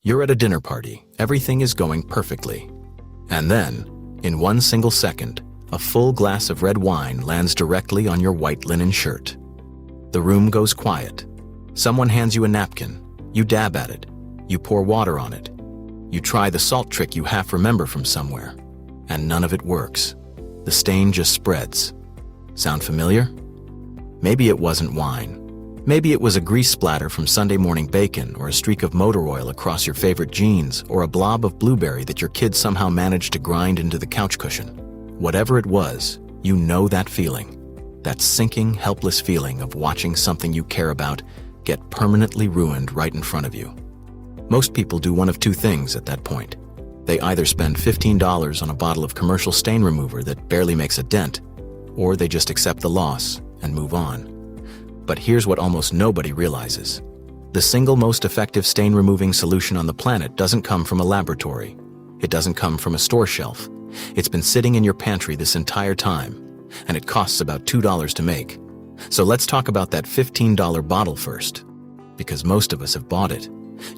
You're at a dinner party, everything is going perfectly. And then, in one single second, a full glass of red wine lands directly on your white linen shirt. The room goes quiet. Someone hands you a napkin. You dab at it. You pour water on it. You try the salt trick you half remember from somewhere. And none of it works. The stain just spreads. Sound familiar? Maybe it wasn't wine. Maybe it was a grease splatter from Sunday morning bacon, or a streak of motor oil across your favorite jeans, or a blob of blueberry that your kid somehow managed to grind into the couch cushion. Whatever it was, you know that feeling. That sinking, helpless feeling of watching something you care about get permanently ruined right in front of you. Most people do one of two things at that point. They either spend $15 on a bottle of commercial stain remover that barely makes a dent, or they just accept the loss and move on. But here's what almost nobody realizes. The single most effective stain-removing solution on the planet doesn't come from a laboratory. It doesn't come from a store shelf. It's been sitting in your pantry this entire time, and it costs about $2 to make. So let's talk about that $15 bottle first, because most of us have bought it.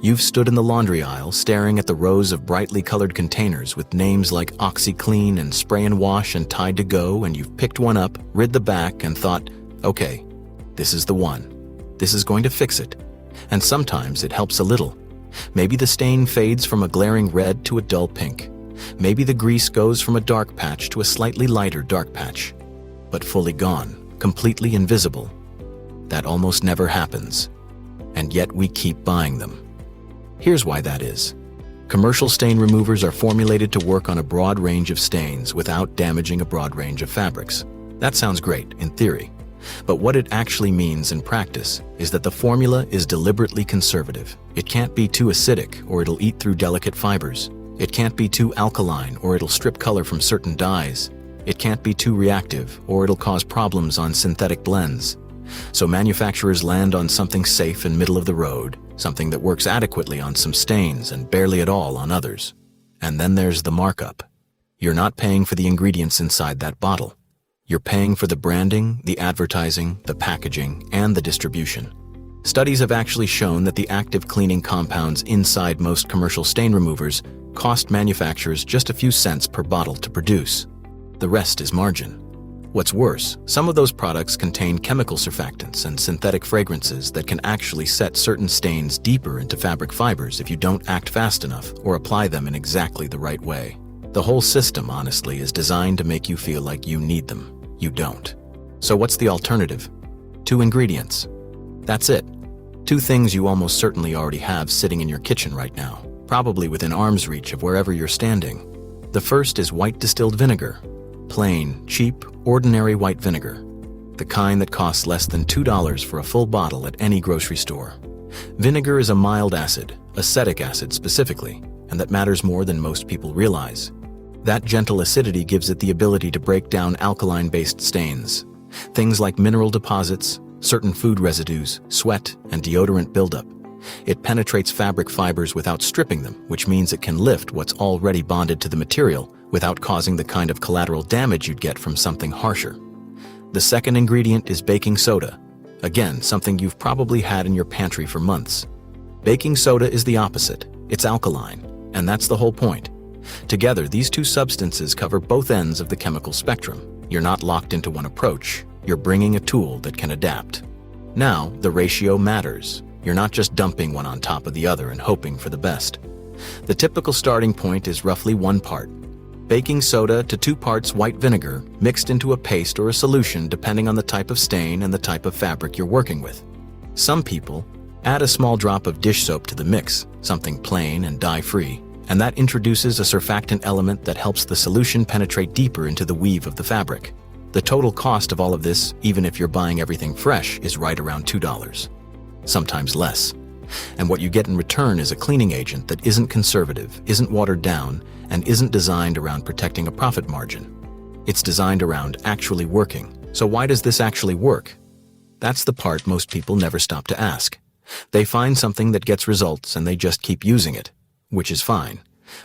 You've stood in the laundry aisle staring at the rows of brightly colored containers with names like OxyClean and Spray and Wash and Tide to Go, and you've picked one up, rid the back, and thought, okay, this is the one. This is going to fix it. And sometimes it helps a little. Maybe the stain fades from a glaring red to a dull pink. Maybe the grease goes from a dark patch to a slightly lighter dark patch. But fully gone, completely invisible. That almost never happens. And yet we keep buying them. Here's why that is. Commercial stain removers are formulated to work on a broad range of stains without damaging a broad range of fabrics. That sounds great in theory. But what it actually means in practice is that the formula is deliberately conservative. It can't be too acidic or it'll eat through delicate fibers. It can't be too alkaline or it'll strip color from certain dyes. It can't be too reactive or it'll cause problems on synthetic blends. So manufacturers land on something safe and middle of the road, something that works adequately on some stains and barely at all on others. And then there's the markup. You're not paying for the ingredients inside that bottle. You're paying for the branding, the advertising, the packaging, and the distribution. Studies have actually shown that the active cleaning compounds inside most commercial stain removers cost manufacturers just a few cents per bottle to produce. The rest is margin. What's worse, some of those products contain chemical surfactants and synthetic fragrances that can actually set certain stains deeper into fabric fibers if you don't act fast enough or apply them in exactly the right way. The whole system, honestly, is designed to make you feel like you need them. You don't. So what's the alternative? 2 ingredients. That's it. 2 things you almost certainly already have sitting in your kitchen right now, probably within arm's reach of wherever you're standing. The first is white distilled vinegar. Plain, cheap, ordinary white vinegar. The kind that costs less than $2 for a full bottle at any grocery store. Vinegar is a mild acid, acetic acid specifically, and that matters more than most people realize. That gentle acidity gives it the ability to break down alkaline-based stains. Things like mineral deposits, certain food residues, sweat, and deodorant buildup. It penetrates fabric fibers without stripping them, which means it can lift what's already bonded to the material without causing the kind of collateral damage you'd get from something harsher. The second ingredient is baking soda. Again, something you've probably had in your pantry for months. Baking soda is the opposite. It's alkaline, and that's the whole point. Together, these 2 substances cover both ends of the chemical spectrum. You're not locked into one approach. You're bringing a tool that can adapt. Now, the ratio matters. You're not just dumping one on top of the other and hoping for the best. The typical starting point is roughly 1 part. Baking soda to 2 parts white vinegar mixed into a paste or a solution depending on the type of stain and the type of fabric you're working with. Some people add a small drop of dish soap to the mix, something plain and dye-free, and that introduces a surfactant element that helps the solution penetrate deeper into the weave of the fabric. The total cost of all of this, even if you're buying everything fresh, is right around $2. Sometimes less. And what you get in return is a cleaning agent that isn't conservative, isn't watered down, and isn't designed around protecting a profit margin. It's designed around actually working. So why does this actually work? That's the part most people never stop to ask. They find something that gets results and they just keep using it, which is fine.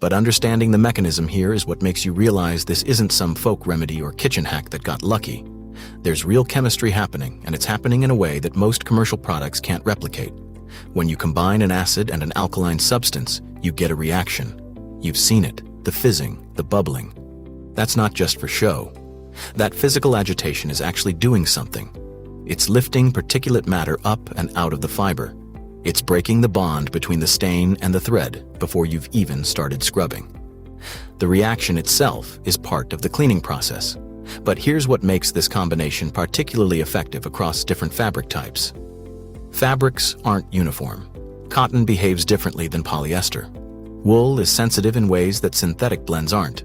But understanding the mechanism here is what makes you realize this isn't some folk remedy or kitchen hack that got lucky. There's real chemistry happening, and it's happening in a way that most commercial products can't replicate. When you combine an acid and an alkaline substance, you get a reaction. You've seen it, the fizzing, the bubbling. That's not just for show. That physical agitation is actually doing something. It's lifting particulate matter up and out of the fiber. It's breaking the bond between the stain and the thread before you've even started scrubbing. The reaction itself is part of the cleaning process. But here's what makes this combination particularly effective across different fabric types. Fabrics aren't uniform. Cotton behaves differently than polyester. Wool is sensitive in ways that synthetic blends aren't.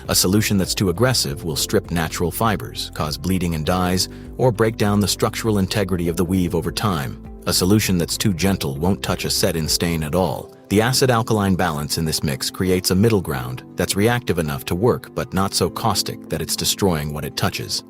A solution that's too aggressive will strip natural fibers, cause bleeding and dyes, or break down the structural integrity of the weave over time. A solution that's too gentle won't touch a set-in stain at all. The acid-alkaline balance in this mix creates a middle ground that's reactive enough to work but not so caustic that it's destroying what it touches.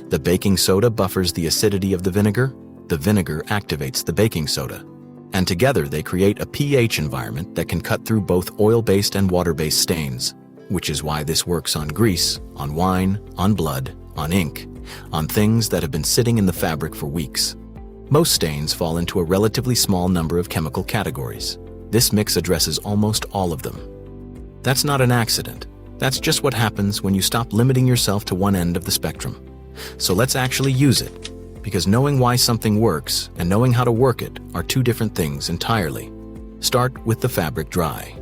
The baking soda buffers the acidity of the vinegar activates the baking soda. And together they create a pH environment that can cut through both oil-based and water-based stains, which is why this works on grease, on wine, on blood, on ink, on things that have been sitting in the fabric for weeks. Most stains fall into a relatively small number of chemical categories. This mix addresses almost all of them. That's not an accident. That's just what happens when you stop limiting yourself to one end of the spectrum. So let's actually use it, because knowing why something works and knowing how to work it are two different things entirely. Start with the fabric dry.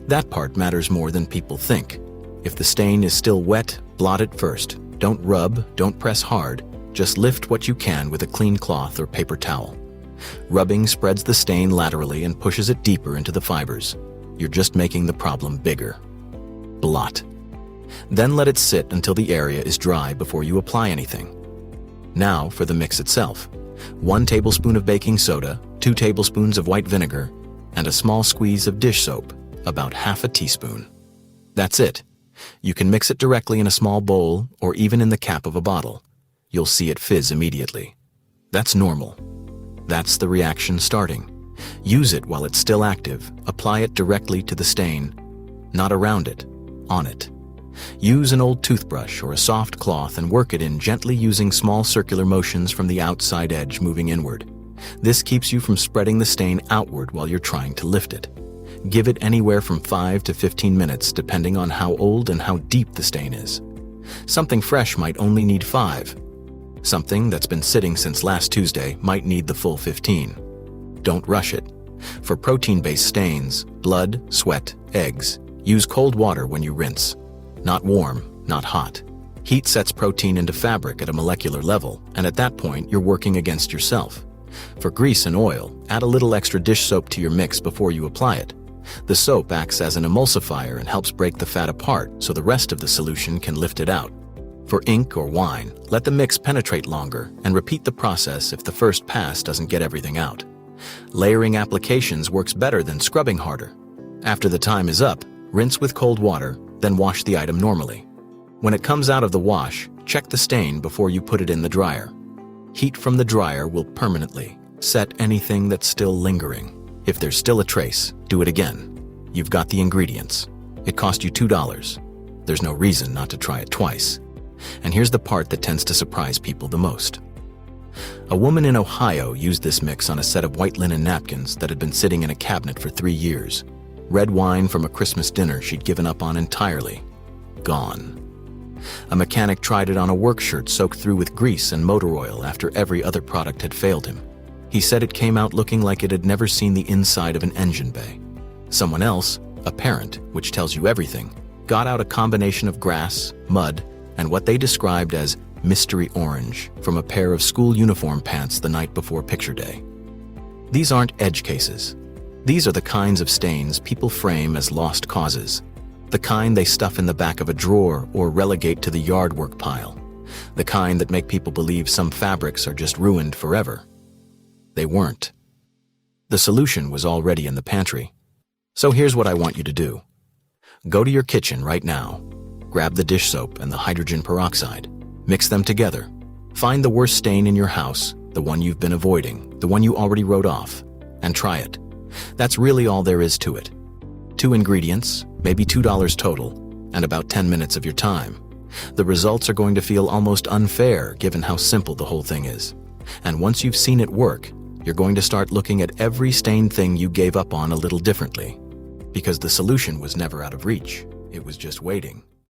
That part matters more than people think. If the stain is still wet, blot it first. Don't rub, don't press hard. Just lift what you can with a clean cloth or paper towel. Rubbing spreads the stain laterally and pushes it deeper into the fibers. You're just making the problem bigger. Blot. Then let it sit until the area is dry before you apply anything. Now for the mix itself. 1 tablespoon of baking soda, 2 tablespoons of white vinegar, and a small squeeze of dish soap, about half a teaspoon. That's it. You can mix it directly in a small bowl or even in the cap of a bottle. You'll see it fizz immediately. That's normal. That's the reaction starting. Use it while it's still active. Apply it directly to the stain, not around it, on it. Use an old toothbrush or a soft cloth and work it in gently using small circular motions from the outside edge moving inward. This keeps you from spreading the stain outward while you're trying to lift it. Give it anywhere from 5 to 15 minutes depending on how old and how deep the stain is. Something fresh might only need 5. Something that's been sitting since last Tuesday might need the full 15. Don't rush it. For protein-based stains, blood, sweat, eggs, use cold water when you rinse. Not warm, not hot. Heat sets protein into fabric at a molecular level, and at that point you're working against yourself. For grease and oil, add a little extra dish soap to your mix before you apply it. The soap acts as an emulsifier and helps break the fat apart so the rest of the solution can lift it out. For ink or wine, let the mix penetrate longer and repeat the process if the first pass doesn't get everything out. Layering applications works better than scrubbing harder. After the time is up, rinse with cold water, then wash the item normally. When it comes out of the wash, check the stain before you put it in the dryer. Heat from the dryer will permanently set anything that's still lingering. If there's still a trace, do it again. You've got the ingredients. It cost you $2. There's no reason not to try it twice. And here's the part that tends to surprise people the most. A woman in Ohio used this mix on a set of white linen napkins that had been sitting in a cabinet for 3 years. Red wine from a Christmas dinner she'd given up on entirely. Gone. A mechanic tried it on a work shirt soaked through with grease and motor oil after every other product had failed him. He said it came out looking like it had never seen the inside of an engine bay. Someone else, a parent, which tells you everything, got out a combination of grass, mud, and what they described as mystery orange from a pair of school uniform pants the night before picture day. These aren't edge cases. These are the kinds of stains people frame as lost causes. The kind they stuff in the back of a drawer or relegate to the yard work pile. The kind that make people believe some fabrics are just ruined forever. They weren't. The solution was already in the pantry. So here's what I want you to do. Go to your kitchen right now. Grab the dish soap and the hydrogen peroxide. Mix them together. Find the worst stain in your house, the one you've been avoiding, the one you already wrote off, and try it. That's really all there is to it. 2 ingredients, maybe $2 total, and about 10 minutes of your time. The results are going to feel almost unfair given how simple the whole thing is. And once you've seen it work, you're going to start looking at every stained thing you gave up on a little differently, because the solution was never out of reach. It was just waiting.